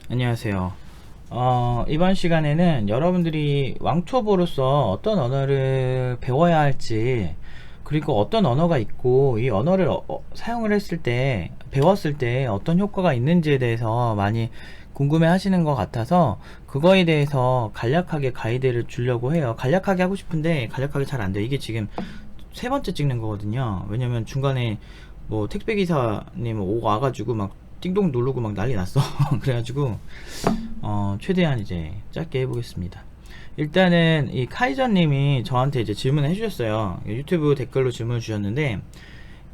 안녕하세요. 이번 시간에는 여러분들이 왕초보로서 어떤 언어를 배워야 할지, 그리고 어떤 언어가 있고 이 언어를 사용을 했을 때, 배웠을 때 어떤 효과가 있는지에 대해서 많이 궁금해 하시는 것 같아서 그거에 대해서 간략하게 가이드를 주려고 해요. 간략하게 하고 싶은데 간략하게 잘 안 돼요. 이게 지금 세 번째 찍는 거거든요. 왜냐면 중간에 뭐 택배기사님 와가지고 막 띵동 누르고 막 난리 났어. 그래가지고 최대한 이제 짧게 해보겠습니다. 일단은 이 카이저님이 저한테 이제 질문을 해주셨어요. 유튜브 댓글로 질문을 주셨는데,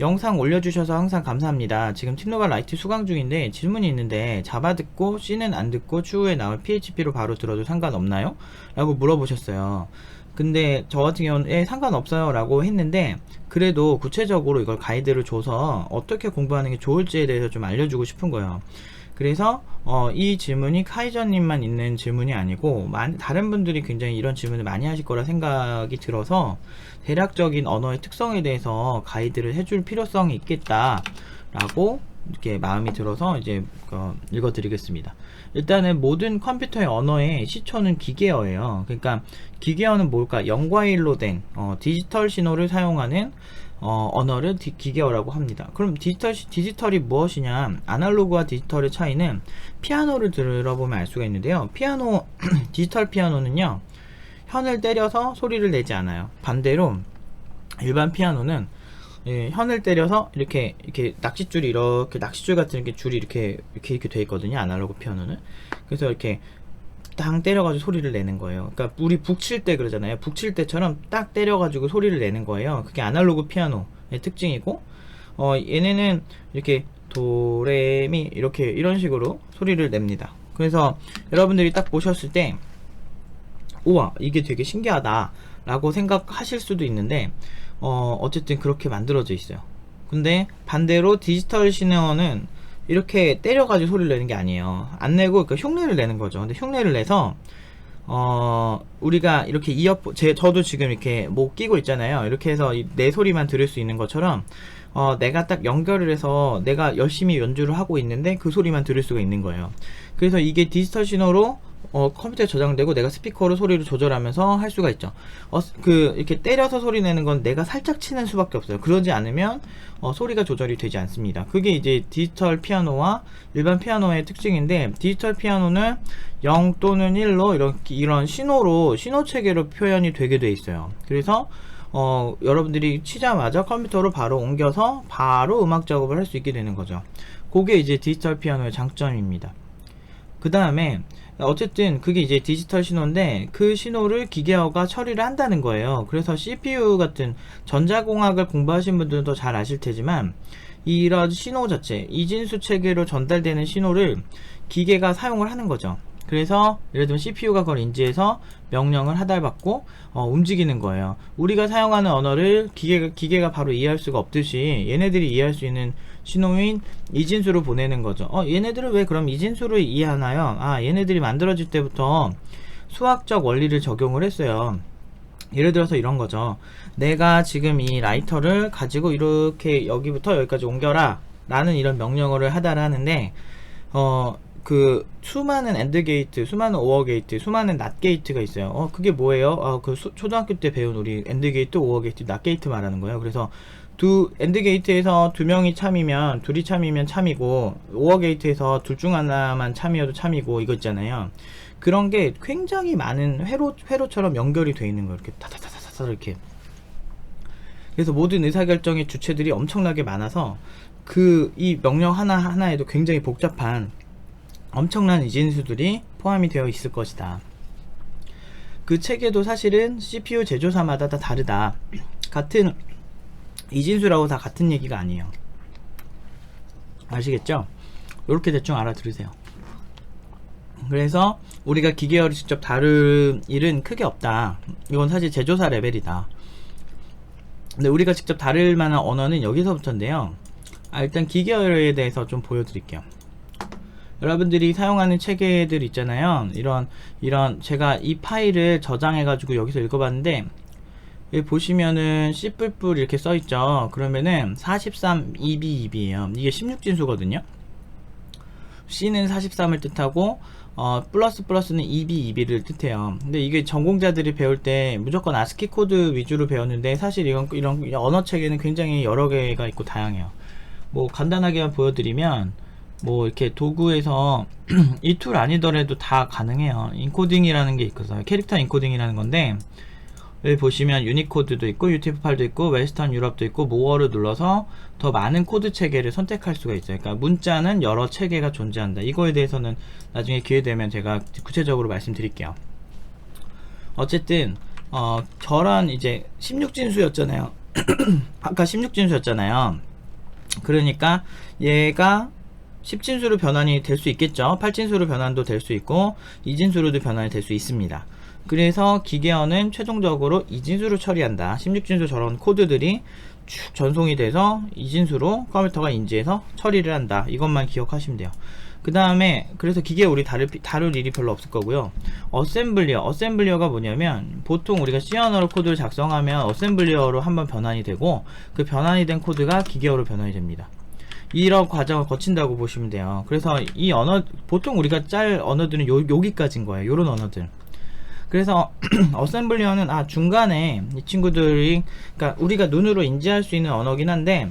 영상 올려주셔서 항상 감사합니다. 지금 팀노바 라이트 수강 중인데 질문이 있는데, 자바 듣고 C는 안 듣고 추후에 나올 PHP로 바로 들어도 상관없나요? 라고 물어보셨어요. 근데 저 같은 경우는 상관없어요 라고 했는데, 그래도 구체적으로 이걸 가이드를 줘서 어떻게 공부하는 게 좋을지에 대해서 좀 알려주고 싶은 거예요. 그래서 이 질문이 카이저님만 있는 질문이 아니고 다른 분들이 굉장히 이런 질문을 많이 하실 거라 생각이 들어서 대략적인 언어의 특성에 대해서 가이드를 해줄 필요성이 있겠다 라고 이렇게 마음이 들어서 이제 읽어 드리겠습니다. 일단은 모든 컴퓨터의 언어의 시초는 기계어예요. 그러니까 기계어는 뭘까? 0과 1로 된 디지털 신호를 사용하는 언어를 기계어라고 합니다. 그럼 디지털이 무엇이냐? 아날로그와 디지털의 차이는 피아노를 들어보면 알 수가 있는데요. 디지털 피아노는요, 현을 때려서 소리를 내지 않아요. 반대로 일반 피아노는 현을 때려서 이렇게 낚싯줄이 이렇게 낚싯줄 같은 줄이 이렇게 돼 있거든요. 아날로그 피아노는. 그래서 이렇게 땅 때려가지고 소리를 내는 거예요. 그러니까 우리 북칠 때 그러잖아요. 북칠 때처럼 딱 때려가지고 소리를 내는 거예요. 그게 아날로그 피아노의 특징이고, 얘네는 이렇게 도레미 이렇게 이런 식으로 소리를 냅니다. 그래서 여러분들이 딱 보셨을 때 우와 이게 되게 신기하다 라고 생각하실 수도 있는데, 어쨌든 그렇게 만들어져 있어요. 근데 반대로 디지털 시네어는 이렇게 때려가지고 소리를 내는 게 아니에요. 안 내고 그러니까 흉내를 내는 거죠. 근데 흉내를 내서 우리가 이렇게 저도 지금 이렇게 목 끼고 있잖아요. 이렇게 해서 내 소리만 들을 수 있는 것처럼 내가 딱 연결을 해서 내가 열심히 연주를 하고 있는데 그 소리만 들을 수가 있는 거예요. 그래서 이게 디지털 신호로 컴퓨터에 저장되고 내가 스피커로 소리를 조절하면서 할 수가 있죠. 이렇게 때려서 소리 내는 건 내가 살짝 치는 수밖에 없어요. 그러지 않으면 소리가 조절이 되지 않습니다. 그게 이제 디지털 피아노와 일반 피아노의 특징인데, 디지털 피아노는 0 또는 1로 이런 신호 체계로 표현이 되게 돼 있어요. 그래서 여러분들이 치자마자 컴퓨터로 바로 옮겨서 바로 음악 작업을 할 수 있게 되는 거죠. 그게 이제 디지털 피아노의 장점입니다. 그 다음에 어쨌든 그게 이제 디지털 신호인데, 그 신호를 기계어가 처리를 한다는 거예요. 그래서 CPU 같은 전자공학을 공부하신 분들은 더 잘 아실 테지만, 이런 신호 자체, 이진수 체계로 전달되는 신호를 기계가 사용을 하는 거죠. 그래서 예를 들면 CPU가 그걸 인지해서 명령을 하달받고 움직이는 거예요. 우리가 사용하는 언어를 기계가 바로 이해할 수가 없듯이 얘네들이 이해할 수 있는 신호인 이진수를 보내는 거죠. 얘네들은 왜 그럼 이진수를 이해하나요? 얘네들이 만들어질 때부터 수학적 원리를 적용을 했어요. 예를 들어서 이런 거죠. 내가 지금 이 라이터를 가지고 이렇게 여기부터 여기까지 옮겨라 라는 이런 명령어를 하는데, 그 수많은 엔드 게이트, 수많은 오어 게이트, 수많은 낫 게이트가 있어요. 그게 뭐예요? 초등학교 때 배운 우리 엔드 게이트, 오어 게이트, 낫 게이트 말하는 거예요. 그래서 엔드 게이트에서 두 명이 참이면, 둘이 참이면 참이고, 오어 게이트에서 둘 중 하나만 참이어도 참이고, 이거 있잖아요. 그런 게 굉장히 많은 회로처럼 연결이 돼 있는 거예요. 이렇게 타타타타타 이렇게. 그래서 모든 의사결정의 주체들이 엄청나게 많아서 이 명령 하나하나에도 굉장히 복잡한 엄청난 이진수들이 포함이 되어 있을 것이다. 그 체계도 사실은 CPU 제조사마다 다 다르다. 같은 이진수라고 다 같은 얘기가 아니에요. 아시겠죠? 이렇게 대충 알아들으세요. 그래서 우리가 기계어를 직접 다룰 일은 크게 없다. 이건 사실 제조사 레벨이다. 근데 우리가 직접 다룰 만한 언어는 여기서부터인데요. 일단 기계어에 대해서 좀 보여드릴게요. 여러분들이 사용하는 체계들 있잖아요. 이런 제가 이 파일을 저장해 가지고 여기서 읽어봤는데, 여기 보시면은 C++ 이렇게 써있죠. 그러면은 43 EB2B에요. 이게 16진수거든요. C는 43을 뜻하고 플러스는 EB를 뜻해요. 근데 이게 전공자들이 배울 때 무조건 아스키 코드 위주로 배웠는데 사실 이런 언어 체계는 굉장히 여러 개가 있고 다양해요. 뭐 간단하게만 보여드리면 뭐 이렇게 도구에서 이 툴 아니더라도 다 가능해요. 인코딩이라는 게 있어서 캐릭터 인코딩이라는 건데, 여기 보시면 유니코드도 있고 UTF-8도 있고 웨스턴 유럽도 있고 모어를 눌러서 더 많은 코드 체계를 선택할 수가 있어요. 그러니까 문자는 여러 체계가 존재한다. 이거에 대해서는 나중에 기회 되면 제가 구체적으로 말씀드릴게요. 어쨌든 저런 이제 16진수였잖아요. 아까 16진수였잖아요. 그러니까 얘가 10진수로 변환이 될 수 있겠죠. 8진수로 변환도 될 수 있고 2진수로도 변환이 될 수 있습니다. 그래서 기계어는 최종적으로 2진수로 처리한다. 16진수 저런 코드들이 쭉 전송이 돼서 2진수로 컴퓨터가 인지해서 처리를 한다. 이것만 기억하시면 돼요. 그 다음에 그래서 기계어 우리 다룰 일이 별로 없을 거고요. 어셈블리어가 뭐냐면 보통 우리가 C 언어로 코드를 작성하면 어셈블리어로 한번 변환이 되고 그 변환이 된 코드가 기계어로 변환이 됩니다. 이런 과정을 거친다고 보시면 돼요. 그래서 이 언어 보통 우리가 짤 언어들은 여기까지인 거예요. 요런 언어들. 그래서 어셈블리어는 중간에 이 친구들이, 그러니까 우리가 눈으로 인지할 수 있는 언어긴 한데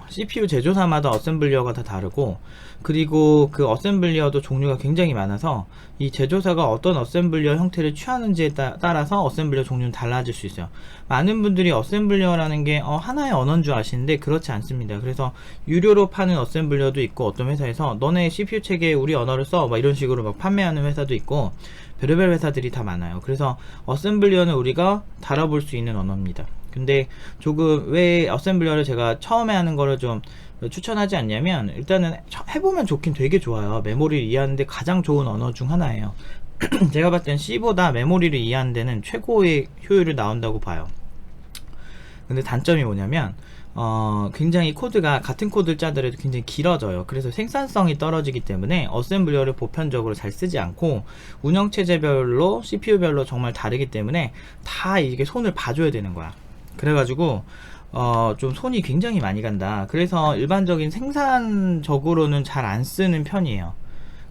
CPU 제조사마다 어셈블리어가 다 다르고, 그리고 그 어셈블리어도 종류가 굉장히 많아서 이 제조사가 어떤 어셈블리어 형태를 취하는지에 따라서 어셈블리어 종류는 달라질 수 있어요. 많은 분들이 어셈블리어라는 게 하나의 언어인 줄 아시는데 그렇지 않습니다. 그래서 유료로 파는 어셈블리어도 있고, 어떤 회사에서 너네 CPU 체계에 우리 언어를 써 막 이런 식으로 막 판매하는 회사도 있고, 별의별 회사들이 다 많아요. 그래서 어셈블리어는 우리가 다뤄볼 수 있는 언어입니다. 근데 조금 왜 어셈블리어를 제가 처음에 하는 거를 좀 추천하지 않냐면, 일단은 해보면 좋긴 되게 좋아요. 메모리를 이해하는데 가장 좋은 언어 중 하나예요. 제가 봤을 땐 C보다 메모리를 이해하는 데는 최고의 효율이 나온다고 봐요. 근데 단점이 뭐냐면 굉장히 코드가 같은 코드를 짜더라도 굉장히 길어져요. 그래서 생산성이 떨어지기 때문에 어셈블리어를 보편적으로 잘 쓰지 않고, 운영체제별로 CPU별로 정말 다르기 때문에 다 이게 손을 봐줘야 되는 거야. 그래가지고 좀 손이 굉장히 많이 간다. 그래서 일반적인 생산적으로는 잘 안 쓰는 편이에요.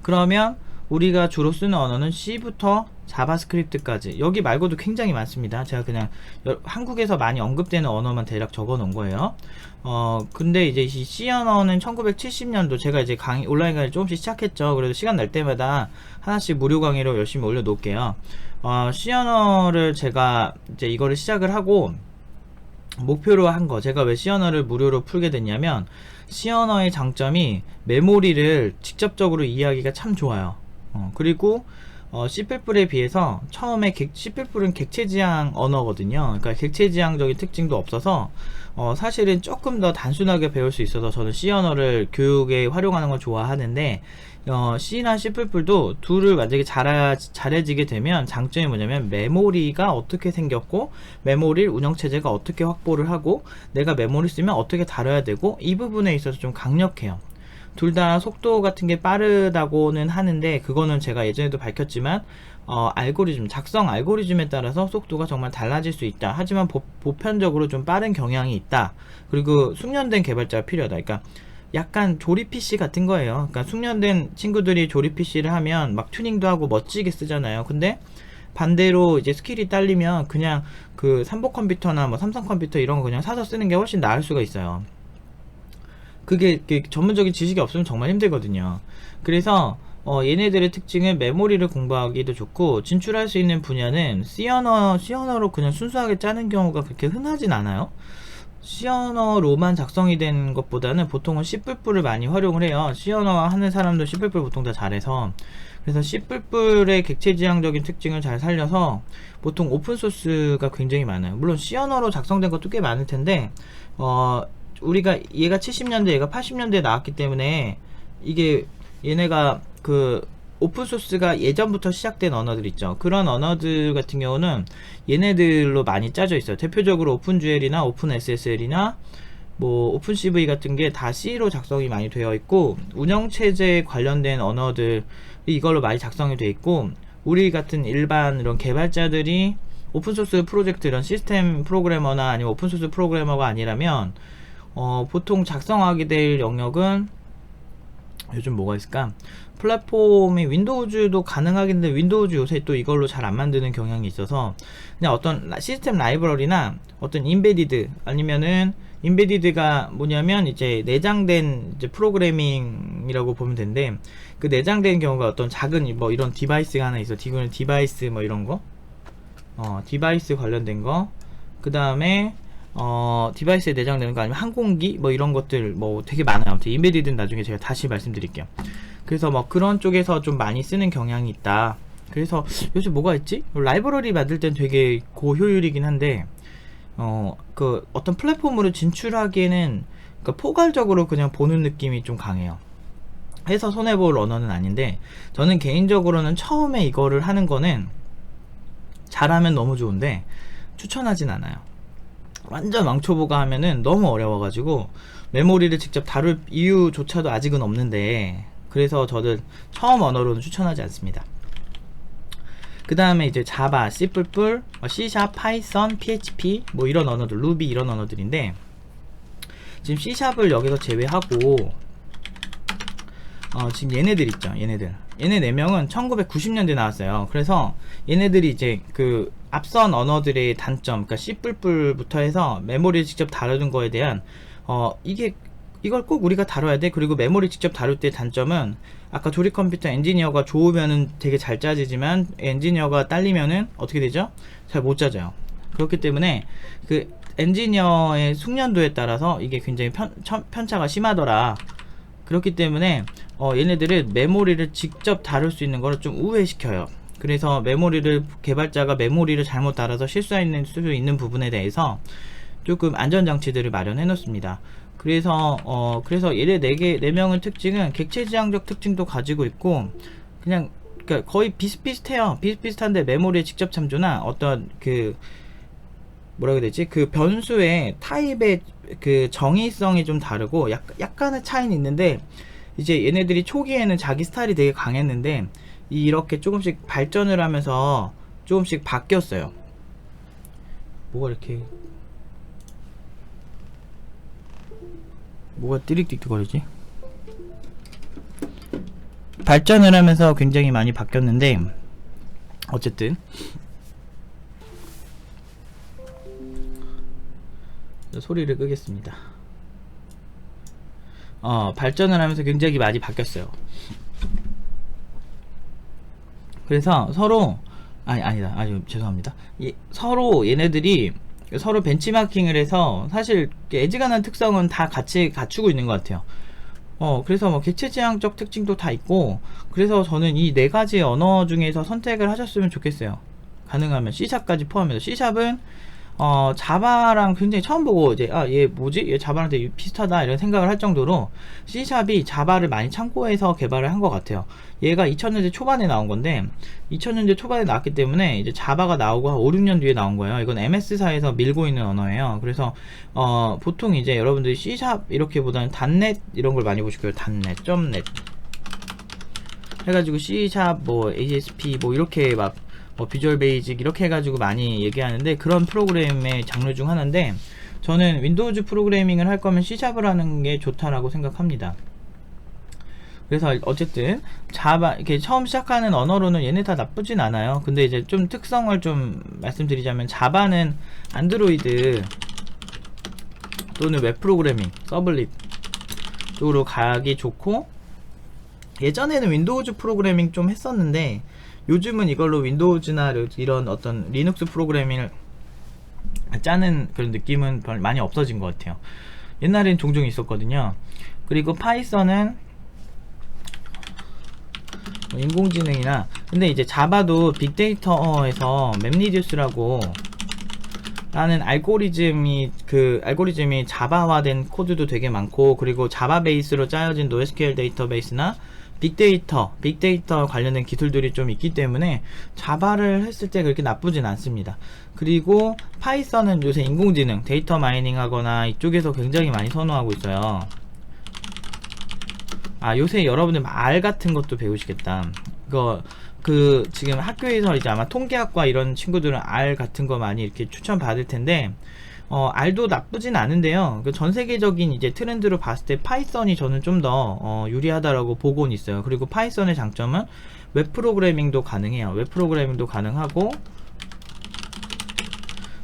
그러면 우리가 주로 쓰는 언어는 C부터 자바스크립트까지, 여기 말고도 굉장히 많습니다. 제가 그냥 한국에서 많이 언급되는 언어만 대략 적어 놓은 거예요. 근데 이제 이 C 언어는 1970년도 제가 이제 온라인 강의 조금씩 시작했죠. 그래도 시간 날 때마다 하나씩 무료 강의로 열심히 올려 놓을게요. C 언어를 제가 이제 이거를 시작을 하고 목표로 한 거, 제가 왜 C 언어를 무료로 풀게 됐냐면, C 언어의 장점이 메모리를 직접적으로 이해하기가 참 좋아요. 그리고 C++에 비해서 처음에 C++은 객체지향 언어거든요. 그러니까 객체지향적인 특징도 없어서 사실은 조금 더 단순하게 배울 수 있어서 저는 C 언어를 교육에 활용하는 걸 좋아하는데, C나 C++도 둘을 만약에 잘해지게 되면 장점이 뭐냐면, 메모리가 어떻게 생겼고 메모리를 운영체제가 어떻게 확보를 하고 내가 메모리 쓰면 어떻게 다뤄야 되고, 이 부분에 있어서 좀 강력해요. 둘 다 속도 같은 게 빠르다고는 하는데, 그거는 제가 예전에도 밝혔지만 작성 알고리즘에 따라서 속도가 정말 달라질 수 있다. 하지만 보편적으로 좀 빠른 경향이 있다. 그리고 숙련된 개발자가 필요하다. 그러니까 약간 조립 PC 같은 거예요. 그러니까 숙련된 친구들이 조립 PC를 하면 막 튜닝도 하고 멋지게 쓰잖아요. 근데 반대로 이제 스킬이 딸리면 그냥 그 삼보 컴퓨터나 뭐 삼성 컴퓨터 이런 거 그냥 사서 쓰는 게 훨씬 나을 수가 있어요. 그게 전문적인 지식이 없으면 정말 힘들거든요. 그래서 얘네들의 특징은 메모리를 공부하기도 좋고, 진출할 수 있는 분야는 C 언어로 그냥 순수하게 짜는 경우가 그렇게 흔하진 않아요. C 언어로만 작성이 된 것보다는 보통은 C++를 많이 활용을 해요. C 언어 하는 사람들 C++ 보통 다 잘해서. 그래서 C++의 객체지향적인 특징을 잘 살려서 보통 오픈소스가 굉장히 많아요. 물론 C 언어로 작성된 것도 꽤 많을 텐데, 우리가 얘가 70년대 얘가 80년대에 나왔기 때문에, 이게 얘네가 그 오픈소스가 예전부터 시작된 언어들 있죠. 그런 언어들 같은 경우는 얘네들로 많이 짜져 있어요. 대표적으로 오픈GL이나 오픈SSL이나 뭐 오픈CV 같은 게 다 C로 작성이 많이 되어 있고, 운영체제 관련된 언어들이 이걸로 많이 작성이 되어 있고, 우리 같은 일반 이런 개발자들이 오픈소스 프로젝트 이런 시스템 프로그래머나 아니면 오픈소스 프로그래머가 아니라면 보통 작성하게 될 영역은 요즘 뭐가 있을까? 플랫폼이 윈도우즈도 가능하긴 한데 윈도우즈 요새 또 이걸로 잘 안 만드는 경향이 있어서 그냥 어떤 시스템 라이브러리나 어떤 인베디드, 아니면은 인베디드가 뭐냐면 이제 내장된 이제 프로그래밍이라고 보면 되는데, 그 내장된 경우가 어떤 작은 뭐 이런 디바이스가 하나 있어. 디바이스 뭐 이런 거, 디바이스 관련된 거, 그 다음에 디바이스에 내장되는 거, 아니면 항공기 뭐 이런 것들 뭐 되게 많아요. 아무튼 인베디드는 나중에 제가 다시 말씀드릴게요. 그래서 뭐 그런 쪽에서 좀 많이 쓰는 경향이 있다. 그래서 요즘 뭐가 있지? 라이브러리 만들 땐 되게 고효율이긴 한데 그 어떤 플랫폼으로 진출하기에는, 그러니까 포괄적으로 그냥 보는 느낌이 좀 강해요. 해서 손해볼 언어는 아닌데, 저는 개인적으로는 처음에 이거를 하는 거는 잘하면 너무 좋은데 추천하진 않아요. 완전 왕초보가 하면은 너무 어려워가지고 메모리를 직접 다룰 이유조차도 아직은 없는데, 그래서 저는 처음 언어로는 추천하지 않습니다. 그 다음에 이제 자바, C++, C#, 파이썬, PHP 뭐 이런 언어들, 루비 이런 언어들인데, 지금 C#을 여기서 제외하고 지금 얘네들 있죠. 얘네 4명은 1990년대 나왔어요. 그래서 얘네들이 이제 그 앞선 언어들의 단점, 그러니까 C++부터 해서 메모리를 직접 다루는 거에 대한 이걸 꼭 우리가 다뤄야 돼. 그리고 메모리 직접 다룰 때 단점은, 아까 조립 컴퓨터 엔지니어가 좋으면은 되게 잘 짜지지만 엔지니어가 딸리면은 어떻게 되죠? 잘 못 짜져요. 그렇기 때문에 그 엔지니어의 숙련도에 따라서 이게 굉장히 편차가 심하더라. 그렇기 때문에 얘네들은 메모리를 직접 다룰 수 있는 거를 좀 우회시켜요. 그래서 개발자가 메모리를 잘못 달아서 실수할 수 있는 부분에 대해서 조금 안전장치들을 마련해 놓습니다. 그래서 얘네 4명의 특징은 객체지향적 특징도 가지고 있고, 그러니까 거의 비슷비슷해요. 비슷비슷한데 메모리에 직접 참조나 어떤 그 뭐라 해야 되지? 그 변수의 타입의 그 정의성이 좀 다르고 약간의 차이는 있는데, 이제 얘네들이 초기에는 자기 스타일이 되게 강했는데 이렇게 조금씩 발전을 하면서 조금씩 바뀌었어요. 뭐가 띠릭띠릭 거리지? 발전을 하면서 굉장히 많이 바뀌었는데, 어쨌든 소리를 끄겠습니다. 발전을 하면서 굉장히 많이 바뀌었어요. 그래서 서로 죄송합니다. 서로 얘네들이 서로 벤치마킹을 해서 사실 애지간한 특성은 다 같이 갖추고 있는 것 같아요. 그래서 뭐 객체지향적 특징도 다 있고, 그래서 저는 이 4가지 언어 중에서 선택을 하셨으면 좋겠어요. 가능하면 C샵까지 포함해서. C샵은 자바랑 굉장히 처음 보고 이제 얘 뭐지? 얘 자바랑 되게 비슷하다 이런 생각을 할 정도로 C샵이 자바를 많이 참고해서 개발을 한 것 같아요. 얘가 2000년대 초반에 나온 건데 2000년대 초반에 나왔기 때문에 이제 자바가 나오고 한 5, 6년 뒤에 나온 거예요. 이건 MS사에서 밀고 있는 언어예요. 그래서 보통 이제 여러분들이 C샵 이렇게 보다는 .NET 이런 걸 많이 보실 거예요. .NET, .NET 해가지고 C샵 뭐 ASP 뭐 이렇게 막 비주얼 베이직 이렇게 해가지고 많이 얘기하는데, 그런 프로그램의 장르 중 하나인데, 저는 윈도우즈 프로그래밍을 할 거면 C샵을 하는 게 좋다라고 생각합니다. 그래서 어쨌든 자바 이렇게 처음 시작하는 언어로는 얘네 다 나쁘진 않아요. 근데 이제 좀 특성을 좀 말씀드리자면, 자바는 안드로이드 또는 웹 프로그래밍, 서블릿 쪽으로 가기 좋고, 예전에는 윈도우즈 프로그래밍 좀 했었는데 요즘은 이걸로 윈도우즈나 이런 어떤 리눅스 프로그래밍을 짜는 그런 느낌은 별 많이 없어진 것 같아요. 옛날엔 종종 있었거든요. 그리고 파이썬은 인공지능이나, 근데 이제 자바도 빅데이터에서 맵리듀스라고 라는 알고리즘이 자바화된 코드도 되게 많고, 그리고 자바 베이스로 짜여진 NoSQL 데이터베이스나 빅데이터 관련된 기술들이 좀 있기 때문에 자바를 했을 때 그렇게 나쁘진 않습니다. 그리고 파이썬은 요새 인공지능, 데이터 마이닝 하거나 이쪽에서 굉장히 많이 선호하고 있어요. 요새 여러분들 R 같은 것도 배우시겠다. 지금 학교에서 이제 아마 통계학과 이런 친구들은 R 같은 거 많이 이렇게 추천 받을 텐데, R도 나쁘진 않은데요. 그 전 세계적인 이제 트렌드로 봤을 때 파이썬이 저는 좀 더 유리하다라고 보고는 있어요. 그리고 파이썬의 장점은 웹 프로그래밍도 가능해요. 웹 프로그래밍도 가능하고,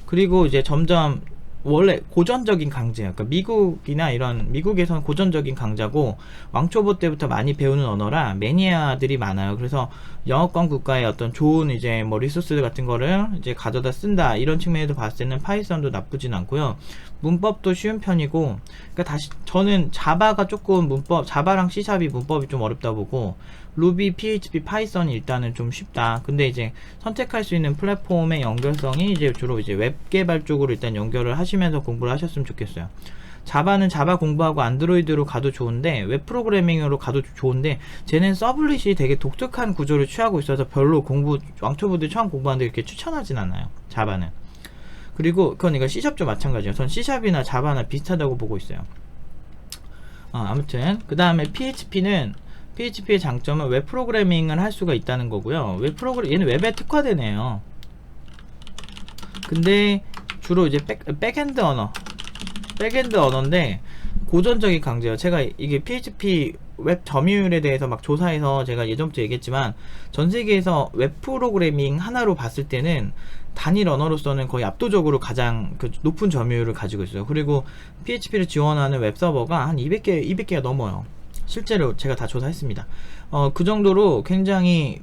그리고 이제 점점 원래 고전적인 강제예요. 그러니까 미국이나 이런 미국에서는 고전적인 강자고 왕초보 때부터 많이 배우는 언어라 매니아들이 많아요. 그래서 영어권 국가의 어떤 좋은 이제 뭐 리소스 같은 거를 이제 가져다 쓴다 이런 측면에서 봤을 때는 파이썬도 나쁘진 않고요. 문법도 쉬운 편이고, 그러니까 다시 저는 자바가 조금 자바랑 C샵이 문법이 좀 어렵다 보고, 루비, PHP, 파이썬이 일단은 좀 쉽다. 근데 이제 선택할 수 있는 플랫폼의 연결성이 이제 주로 이제 웹 개발 쪽으로 일단 연결을 하시면서 공부를 하셨으면 좋겠어요. 자바는 자바 공부하고 안드로이드로 가도 좋은데, 웹 프로그래밍으로 가도 좋은데, 쟤는 서블릿이 되게 독특한 구조를 취하고 있어서 별로 왕초보들 처음 공부하는데 이렇게 추천하진 않아요. 자바는. 그리고 그건 이거 C샵도 마찬가지예요. 전 C샵이나 자바나 비슷하다고 보고 있어요. 아무튼 그 다음에 PHP의 장점은 웹 프로그래밍을 할 수가 있다는 거고요. 얘는 웹에 특화된 애예요. 근데 주로 이제 백엔드 언어인데 고전적인 강제예요. 제가 이게 PHP 웹 점유율에 대해서 막 조사해서 제가 예전부터 얘기했지만, 전 세계에서 웹 프로그래밍 하나로 봤을 때는 단일 언어로서는 거의 압도적으로 가장 높은 점유율을 가지고 있어요. 그리고 PHP를 지원하는 웹 서버가 한 200개가 넘어요. 실제로 제가 다 조사했습니다. 그 정도로 굉장히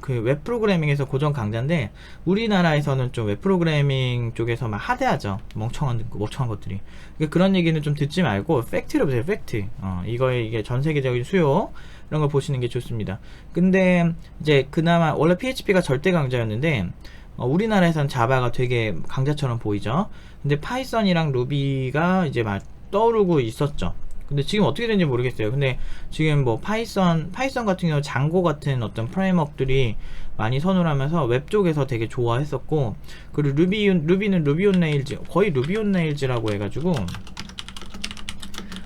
웹 프로그래밍에서 고전 강자인데, 우리나라에서는 좀 웹 프로그래밍 쪽에서 막 하대하죠. 멍청한 것들이. 그러니까 그런 얘기는 좀 듣지 말고 팩트로 보세요. 팩트. 이게 전 세계적인 수요 이런 걸 보시는 게 좋습니다. 근데 이제 그나마 원래 PHP가 절대 강자였는데 우리나라에선 자바가 되게 강자처럼 보이죠. 근데 파이썬이랑 루비가 이제 막 떠오르고 있었죠. 근데 지금 어떻게 되는지 모르겠어요. 근데 지금 뭐 파이썬 같은 경우 장고 같은 어떤 프레임워크들이 많이 선호를 하면서 웹 쪽에서 되게 좋아했었고, 그리고 루비는 루비 온 레일즈, 거의 루비 온 레일즈라고 해가지고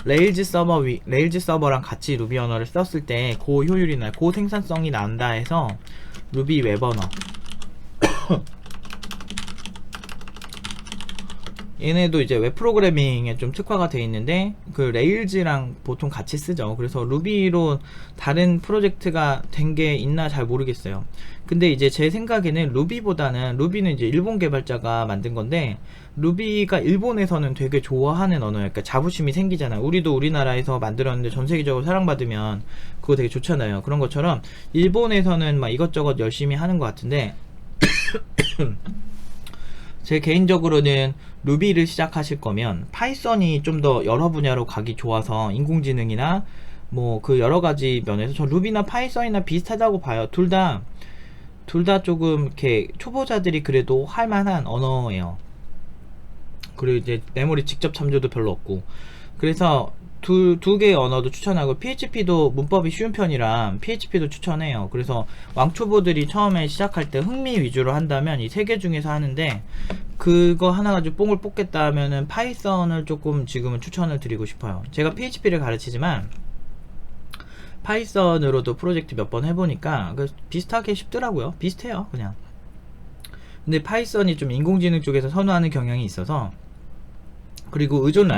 레일즈 서버랑 같이 루비 언어를 썼을 때 효율이나 생산성이 난다 해서 루비 웹 언어 얘네도 이제 웹 프로그래밍에 좀 특화가 되어 있는데 그 레일즈랑 보통 같이 쓰죠. 그래서 루비로 다른 프로젝트가 된 게 있나 잘 모르겠어요. 근데 이제 제 생각에는 루비는 이제 일본 개발자가 만든 건데, 루비가 일본에서는 되게 좋아하는 언어예요. 그러니까 자부심이 생기잖아요. 우리도 우리나라에서 만들었는데 전 세계적으로 사랑받으면 그거 되게 좋잖아요. 그런 것처럼 일본에서는 막 이것저것 열심히 하는 것 같은데 제 개인적으로는 루비를 시작하실 거면 파이썬이 좀 더 여러 분야로 가기 좋아서, 인공지능이나 뭐 그 여러가지 면에서 저 루비나 파이썬이나 비슷하다고 봐요. 둘 다 조금 이렇게 초보자들이 그래도 할만한 언어예요. 그리고 이제 메모리 직접 참조도 별로 없고, 그래서 두 개의 언어도 추천하고, PHP도 문법이 쉬운 편이라 PHP도 추천해요. 그래서 왕초보들이 처음에 시작할 때 흥미 위주로 한다면 이 세 개 중에서 하는데, 그거 하나 가지고 뽕을 뽑겠다 하면은 파이썬을 조금 지금은 추천을 드리고 싶어요. 제가 PHP를 가르치지만 파이썬으로도 프로젝트 몇 번 해보니까 비슷하게 쉽더라고요. 비슷해요 그냥. 근데 파이썬이 좀 인공지능 쪽에서 선호하는 경향이 있어서, 그리고 의존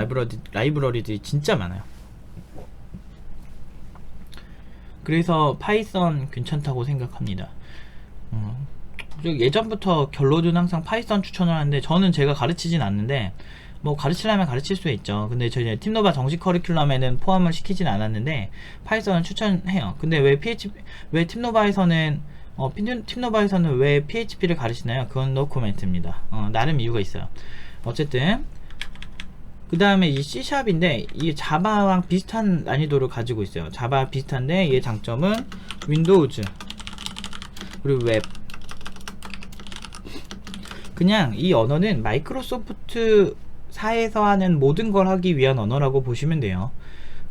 라이브러리들이 진짜 많아요. 그래서 파이썬 괜찮다고 생각합니다. 예전부터 결론은 항상 파이썬 추천을 하는데, 저는 제가 가르치진 않는데 뭐 가르치려면 가르칠 수 있죠. 근데 저희 팀노바 정식 커리큘럼에는 포함을 시키진 않았는데 파이썬은 추천해요. 근데 왜 팀노바에서는 왜 PHP를 가르치나요? 그건 노코멘트입니다. 나름 이유가 있어요. 어쨌든 그 다음에 이 C샵인데 이 자바랑 비슷한 난이도를 가지고 있어요. 자바 비슷한데 얘 장점은 윈도우즈 그리고 웹. 그냥 이 언어는 마이크로소프트 사에서 하는 모든 걸 하기 위한 언어라고 보시면 돼요.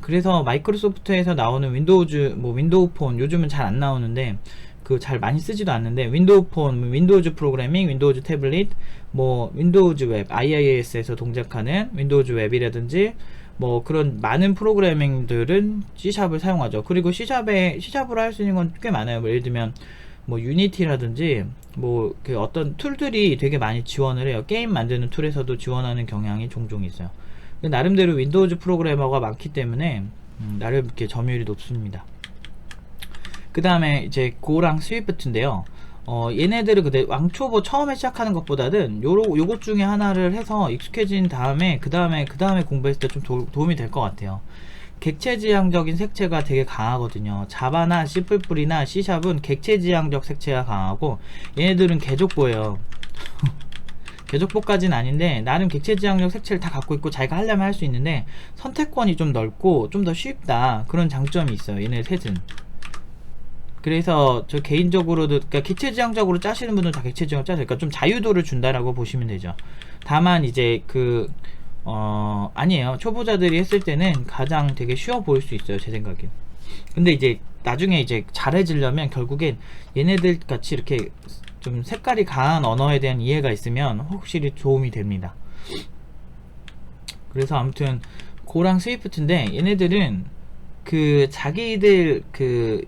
그래서 마이크로소프트에서 나오는 윈도우즈, 윈도우 폰, 요즘은 잘 안 나오는데 잘 많이 쓰지도 않는데, 윈도우 폰, 윈도우즈 프로그래밍, 윈도우즈 태블릿, 윈도우즈 웹, IIS에서 동작하는 윈도우즈 웹이라든지 그런 많은 프로그래밍들은 C샵을 사용하죠. 그리고 C샵으로 할 수 있는 건 꽤 많아요. 예를 들면 뭐 유니티라든지 뭐 그 어떤 툴들이 되게 많이 지원을 해요. 게임 만드는 툴에서도 지원하는 경향이 종종 있어요. 나름대로 윈도우즈 프로그래머가 많기 때문에 나름 이렇게 점유율이 높습니다. 그 다음에 이제 고랑 스위프트인데요. 얘네들은 근데 왕초보 처음에 시작하는 것보다는 요것 중에 하나를 해서 익숙해진 다음에 그 다음에 공부했을 때 좀 도움이 될 것 같아요. 객체지향적인 색채가 되게 강하거든요. 자바나 C++이나 C샵은 객체지향적 색채가 강하고 얘네들은 개족보예요. 개족보까지는 아닌데 나름 객체지향적 색채를 다 갖고 있고 자기가 하려면 할 수 있는데 선택권이 좀 넓고 좀 더 쉽다, 그런 장점이 있어요 얘네 셋은. 그래서 저 개인적으로도, 그러니까 객체지향적으로 짜시는 분들은 다 객체지향 짜세요. 그러니까 좀 자유도를 준다라고 보시면 되죠. 다만 이제 아니에요. 초보자들이 했을 때는 가장 되게 쉬워 보일 수 있어요, 제 생각엔. 근데 이제 나중에 이제 잘해지려면 결국엔 얘네들 같이 이렇게 좀 색깔이 강한 언어에 대한 이해가 있으면 확실히 도움이 됩니다. 그래서 아무튼 고랑 스위프트인데 얘네들은 자기들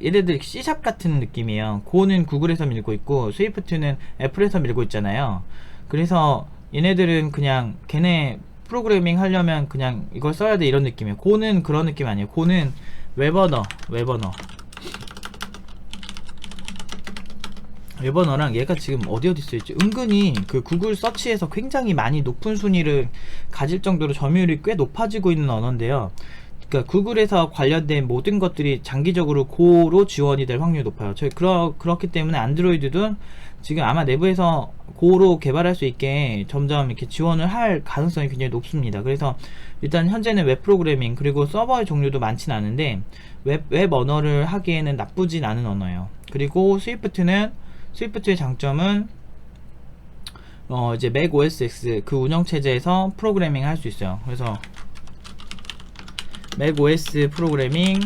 얘네들 C샵 같은 느낌이에요. 고는 구글에서 밀고 있고 스위프트는 애플에서 밀고 있잖아요. 그래서 얘네들은 그냥 걔네 프로그래밍 하려면 그냥 이걸 써야 돼, 이런 느낌이에요. 고는 그런 느낌 아니에요. 고는 웨버너랑 얘가 지금 어디 쓰여있지? 은근히 그 구글 서치에서 굉장히 많이 높은 순위를 가질 정도로 점유율이 꽤 높아지고 있는 언어인데요. 그러니까 구글에서 관련된 모든 것들이 장기적으로 고로 지원이 될 확률이 높아요. 그렇기 때문에 안드로이드도 지금 아마 내부에서 고로 개발할 수 있게 점점 이렇게 지원을 할 가능성이 굉장히 높습니다. 그래서 일단 현재는 웹 프로그래밍 그리고 서버의 종류도 많진 않은데 웹 언어를 하기에는 나쁘진 않은 언어예요. 그리고 스위프트의 장점은 이제 맥 OS X 그 운영체제에서 프로그래밍 할 수 있어요. 그래서 맥 OS 프로그래밍,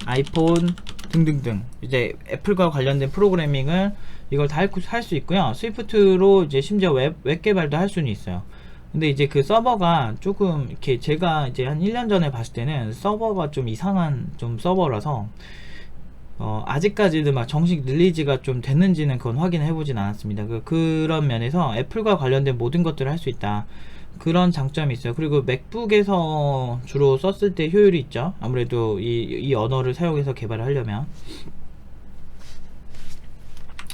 아이폰 등등등 이제 애플과 관련된 프로그래밍을 이걸 다 할 수 있고요. 스위프트로 이제 심지어 웹 개발도 할 수는 있어요. 근데 이제 그 서버가 조금 이렇게 제가 이제 한 1년 전에 봤을 때는 서버가 좀 이상한 좀 서버라서 아직까지도 막 정식 릴리즈가 좀 됐는지는 그건 확인해 보진 않았습니다. 그런 면에서 애플과 관련된 모든 것들을 할 수 있다, 그런 장점이 있어요. 그리고 맥북에서 주로 썼을 때 효율이 있죠. 아무래도 이 언어를 사용해서 개발을 하려면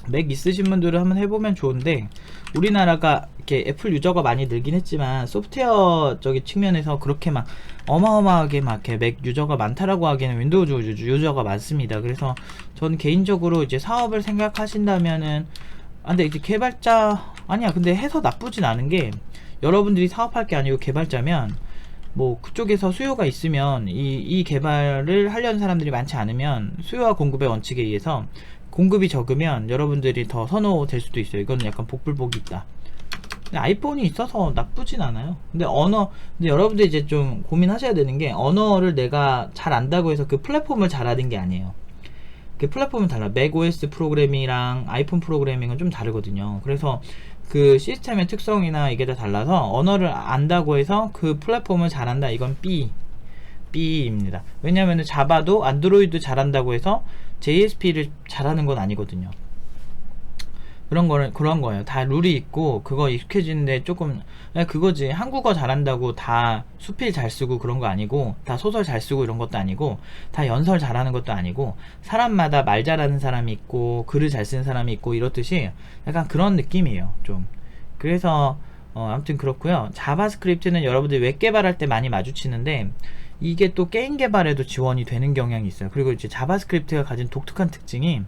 맥 있으신 분들은 한번 해보면 좋은데, 우리나라가 이렇게 애플 유저가 많이 늘긴 했지만 소프트웨어적인 측면에서 그렇게 막 어마어마하게 막 이렇게 맥 유저가 많다라고 하기에는 윈도우즈 유저가 많습니다. 그래서 전 개인적으로 이제 사업을 생각하신다면은 근데 이제 개발자 아니야, 근데 해서 나쁘진 않은 게, 여러분들이 사업할 게 아니고 개발자면 뭐 그쪽에서 수요가 있으면 이 개발을 하려는 사람들이 많지 않으면 수요와 공급의 원칙에 의해서 공급이 적으면 여러분들이 더 선호될 수도 있어요. 이거는 약간 복불복이 있다. 근데 아이폰이 있어서 나쁘진 않아요. 근데 여러분들이 이제 좀 고민하셔야 되는 게, 언어를 내가 잘 안다고 해서 그 플랫폼을 잘하는 게 아니에요. 그 플랫폼은 달라. 맥 OS 프로그래밍이랑 아이폰 프로그래밍은 좀 다르거든요. 그래서 그 시스템의 특성이나 이게 다 달라서 언어를 안다고 해서 그 플랫폼을 잘한다, 이건 B입니다. 왜냐면은 자바도 안드로이드 잘한다고 해서 JSP를 잘하는 건 아니거든요. 그런 거예요. 다 룰이 있고 그거 익숙해지는데 조금 그거지. 한국어 잘한다고 다 수필 잘 쓰고 그런 거 아니고, 다 소설 잘 쓰고 이런 것도 아니고, 다 연설 잘하는 것도 아니고, 사람마다 말 잘하는 사람이 있고 글을 잘 쓰는 사람이 있고 이렇듯이 약간 그런 느낌이에요 좀. 그래서 아무튼 그렇고요. 자바스크립트는 여러분들이 웹 개발할 때 많이 마주치는데 이게 또 게임 개발에도 지원이 되는 경향이 있어요. 그리고 이제 자바스크립트가 가진 독특한 특징이,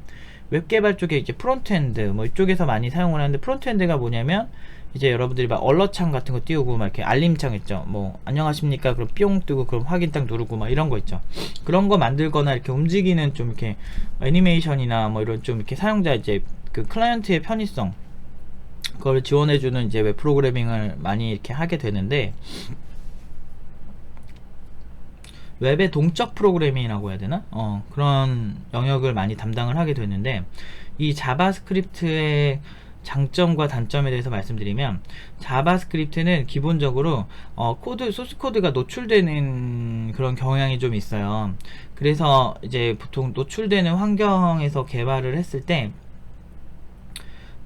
웹 개발 쪽에 이제 프론트엔드 뭐 이쪽에서 많이 사용을 하는데, 프론트엔드가 뭐냐면 이제 여러분들이 막 얼러창 같은 거 띄우고 막 이렇게 알림창 있죠. 뭐 안녕하십니까 그럼 뿅 뜨고 그럼 확인 딱 누르고 막 이런 거 있죠. 그런 거 만들거나 이렇게 움직이는 좀 이렇게 애니메이션이나 뭐 이런 좀 이렇게 사용자 이제 그 클라이언트의 편의성 그걸 지원해주는 이제 웹 프로그래밍을 많이 이렇게 하게 되는데, 웹의 동적 프로그래밍이라고 해야 되나? 그런 영역을 많이 담당을 하게 되는데, 이 자바스크립트의 장점과 단점에 대해서 말씀드리면, 자바스크립트는 기본적으로 소스 코드가 노출되는 그런 경향이 좀 있어요. 그래서 이제 보통 노출되는 환경에서 개발을 했을 때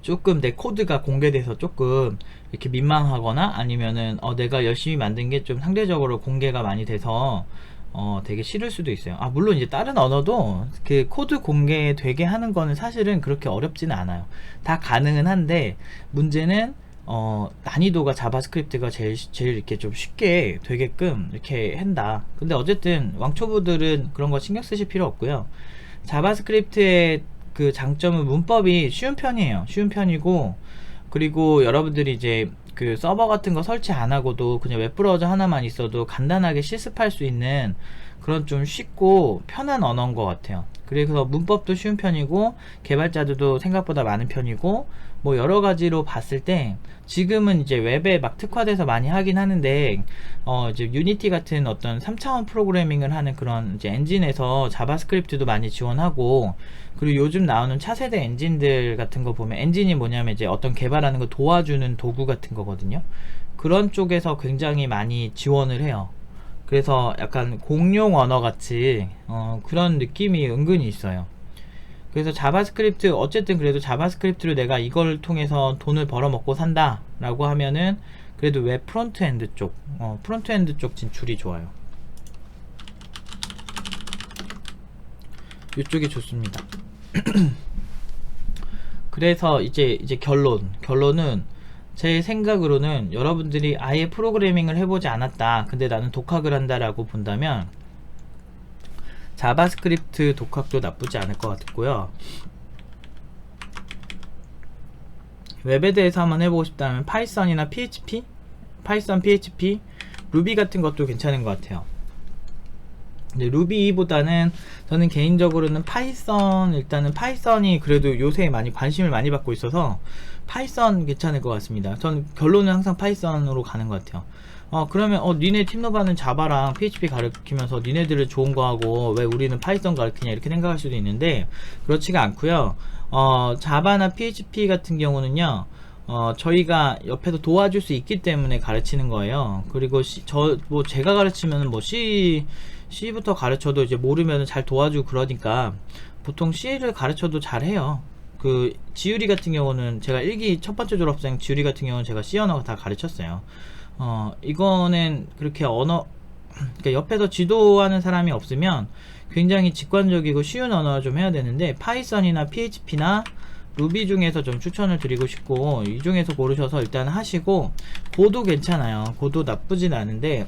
조금 내 코드가 공개돼서 조금 이렇게 민망하거나, 아니면은 내가 열심히 만든 게 좀 상대적으로 공개가 많이 돼서 되게 싫을 수도 있어요. 물론 이제 다른 언어도 그 코드 공개되게 하는 거는 사실은 그렇게 어렵지는 않아요. 다 가능은 한데, 문제는 난이도가 자바스크립트가 제일 이렇게 좀 쉽게 되게끔 이렇게 한다. 근데 어쨌든 왕초보들은 그런 거 신경 쓰실 필요 없고요. 자바스크립트의 그 장점은 문법이 쉬운 편이에요. 쉬운 편이고, 그리고 여러분들이 이제 그 서버 같은 거 설치 안 하고도 그냥 웹브라우저 하나만 있어도 간단하게 실습할 수 있는 그런 좀 쉽고 편한 언어인 것 같아요. 그래서 문법도 쉬운 편이고, 개발자들도 생각보다 많은 편이고, 뭐 여러 가지로 봤을 때 지금은 이제 웹에 막 특화돼서 많이 하긴 하는데, 이제 유니티 같은 어떤 3차원 프로그래밍을 하는 그런 이제 엔진에서 자바스크립트도 많이 지원하고, 그리고 요즘 나오는 차세대 엔진들 같은 거 보면, 엔진이 뭐냐면 이제 어떤 개발하는 거 도와주는 도구 같은 거거든요. 그런 쪽에서 굉장히 많이 지원을 해요. 그래서 약간 공용 언어 같이 그런 느낌이 은근히 있어요. 그래서 자바스크립트, 어쨌든 그래도 자바스크립트로 내가 이걸 통해서 돈을 벌어먹고 산다 라고 하면은, 그래도 웹 프론트엔드 쪽 프론트엔드 쪽 진출이 좋아요. 이쪽이 좋습니다. 그래서 이제 결론은, 제 생각으로는 여러분들이 아예 프로그래밍을 해보지 않았다, 근데 나는 독학을 한다 라고 본다면 자바스크립트 독학도 나쁘지 않을 것 같고요. 웹에 대해서 한번 해보고 싶다면 파이썬이나 PHP, 파이썬, PHP, 루비 같은 것도 괜찮은 것 같아요. 근데 루비보다는 저는 개인적으로는 일단은 파이썬이 그래도 요새 많이 관심을 많이 받고 있어서 파이썬 괜찮을 것 같습니다. 전 결론은 항상 파이썬으로 가는 것 같아요. 그러면 니네 팀노바는 자바랑 PHP 가르치면서 니네들은 좋은 거 하고 왜 우리는 파이썬 가르치냐, 이렇게 생각할 수도 있는데, 그렇지가 않고요. 자바나 PHP 같은 경우는요, 저희가 옆에서 도와줄 수 있기 때문에 가르치는 거예요. 그리고 제가 가르치면은 C부터 가르쳐도 이제 모르면 잘 도와주고 그러니까 보통 C를 가르쳐도 잘해요. 그 지유리 같은 경우는 제가 1기 첫 번째 졸업생 지유리 같은 경우는 제가 C 언어 다 가르쳤어요. 이거는 그렇게 그러니까 옆에서 지도하는 사람이 없으면 굉장히 직관적이고 쉬운 언어를 좀 해야 되는데, 파이썬이나 PHP나 루비 중에서 좀 추천을 드리고 싶고, 이 중에서 고르셔서 일단 하시고, 고도 괜찮아요. 고도 나쁘진 않은데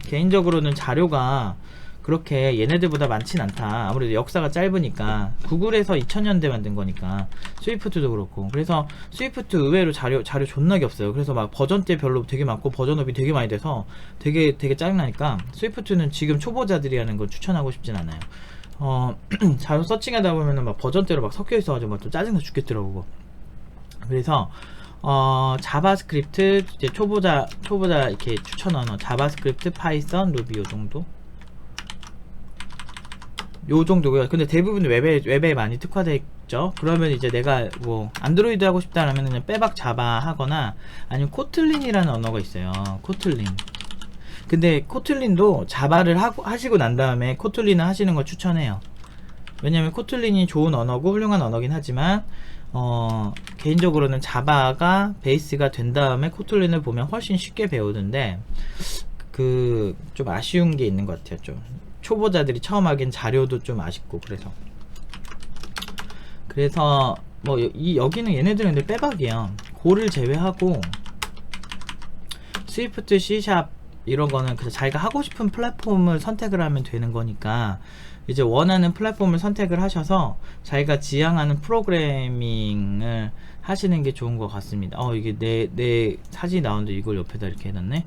개인적으로는 자료가 그렇게 얘네들보다 많진 않다. 아무래도 역사가 짧으니까. 구글에서 2000년대 만든 거니까. 스위프트도 그렇고. 그래서 스위프트 의외로 자료 존나게 없어요. 그래서 막 버전대 별로 되게 많고 버전업이 되게 많이 돼서 되게 짜증나니까, 스위프트는 지금 초보자들이 하는 걸 추천하고 싶진 않아요. 자료 서칭하다 보면은 막 버전대로 막 섞여 있어가지고 막 좀 짜증나 죽겠더라고. 그래서 자바스크립트 이제 초보자 이렇게 추천 언어, 자바스크립트, 파이썬, 루비 요 정도고요. 근데 대부분 웹에 많이 특화되어 있죠. 그러면 이제 내가 뭐 안드로이드 하고 싶다라면 그냥 빼박 자바 하거나, 아니면 코틀린이라는 언어가 있어요. 코틀린. 근데 코틀린도 자바를 하시고 난 다음에 코틀린을 하시는 걸 추천해요. 왜냐면 코틀린이 좋은 언어고 훌륭한 언어긴 하지만 개인적으로는 자바가 베이스가 된 다음에 코틀린을 보면 훨씬 쉽게 배우는데, 그 좀 아쉬운 게 있는 것 같아요. 좀 초보자들이 처음 하기엔 자료도 좀 아쉽고. 그래서 뭐 여기는 얘네들은 근데 빼박이에요. 고를 제외하고 스위프트, C샵 이런 거는 그냥 자기가 하고 싶은 플랫폼을 선택을 하면 되는 거니까, 이제 원하는 플랫폼을 선택을 하셔서 자기가 지향하는 프로그래밍을 하시는 게 좋은 것 같습니다. 이게 내 사진이 나오는데 이걸 옆에다 이렇게 해놨네.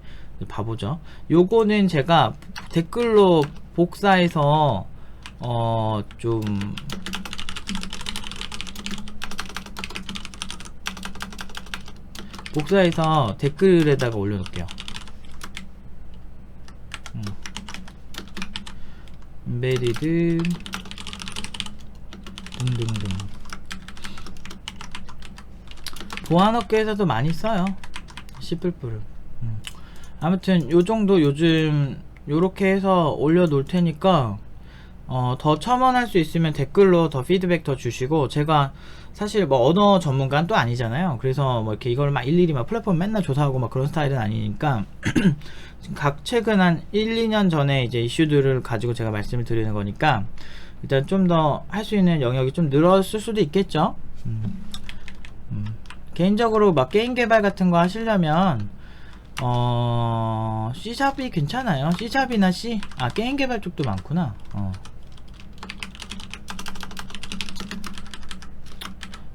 봐보죠. 요거는 제가 댓글로 복사해서 좀 복사해서 댓글에다가 올려놓을게요. embedded 등등등. 보안업계에서도 많이 써요, C++를. 아무튼 요 정도 요즘 요렇게 해서 올려 놓을 테니까 더 첨언할 수 있으면 댓글로 더 피드백 더 주시고, 제가 사실 뭐 언어 전문가는 또 아니잖아요. 그래서 뭐 이렇게 이걸 막 일일이 막 플랫폼 맨날 조사하고 막 그런 스타일은 아니니까 각 최근 한 1, 2년 전에 이제 이슈들을 가지고 제가 말씀을 드리는 거니까 일단 좀 더 할 수 있는 영역이 좀 늘었을 수도 있겠죠. 개인적으로 막 게임 개발 같은 거 하시려면 C샵이 괜찮아요. C샵이나 C, 게임 개발 쪽도 많구나.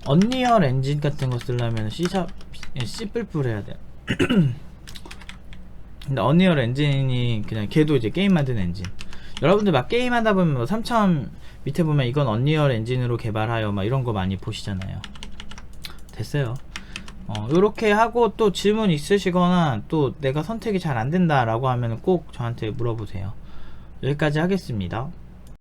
언리얼 엔진 같은 거 쓰려면 C샵, C++ 해야 돼요. 근데 언리얼 엔진이 그냥 걔도 이제 게임 만드는 엔진. 여러분들 막 게임 하다 보면 뭐 3000 밑에 보면 이건 언리얼 엔진으로 개발하여 막 이런 거 많이 보시잖아요. 됐어요. 요렇게 하고 또 질문 있으시거나 또 내가 선택이 잘 안된다 라고 하면 꼭 저한테 물어보세요. 여기까지 하겠습니다.